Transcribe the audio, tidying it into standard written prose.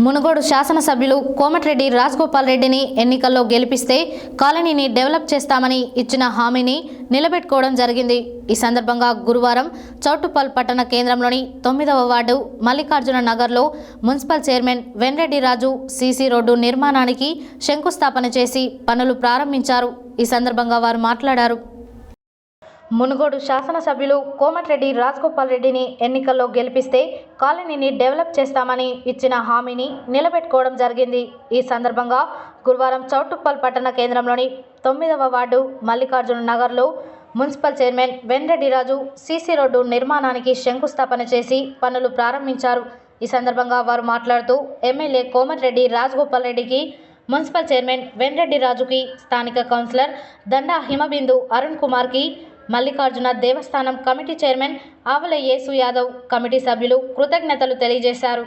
మునుగోడు శాసనసభ్యులు కోమటిరెడ్డి రాజగోపాల్ రెడ్డిని ఎన్నికల్లో గెలిపిస్తే కాలనీని డెవలప్ చేస్తామని ఇచ్చిన హామీని నిలబెట్టుకోవడం జరిగింది. ఈ సందర్భంగా గురువారం చౌటుప్పల్ పట్టణ కేంద్రంలోని 9వ వార్డు మల్లికార్జున నగర్లో మున్సిపల్ చైర్మన్ వెంరెడ్డి రాజు సీసీ రోడ్డు నిర్మాణానికి శంకుస్థాపన చేసి పనులు ప్రారంభించారు. ఈ సందర్భంగా వారు మాట్లాడారు. మునుగోడు శాసనసభ్యులు కోమటిరెడ్డి రాజగోపాల్ రెడ్డిని ఎన్నికల్లో గెలిపిస్తే కాలనీని డెవలప్ చేస్తామని ఇచ్చిన హామీని నిలబెట్టుకోవడం జరిగింది. ఈ సందర్భంగా గురువారం చౌటుప్పల్ పట్టణ కేంద్రంలోని 9వ వార్డు మల్లికార్జున నగర్లో మున్సిపల్ చైర్మన్ వెంరెడ్డి రాజు సీసీ రోడ్డు నిర్మాణానికి శంకుస్థాపన చేసి పనులు ప్రారంభించారు. ఈ సందర్భంగా వారు మాట్లాడుతూ ఎమ్మెల్యే కోమటిరెడ్డి రాజగోపాల్ రెడ్డికి, మున్సిపల్ చైర్మన్ వెంరెడ్డి రాజుకి, స్థానిక కౌన్సిలర్ దండా హిమబిందు అరుణ్ కుమార్కి, మల్లికార్జున దేవస్థానం కమిటీ చైర్మన్ ఆవల యేసు యాదవ్, కమిటీ సభ్యులు కృతజ్ఞతలు తెలియజేశారు.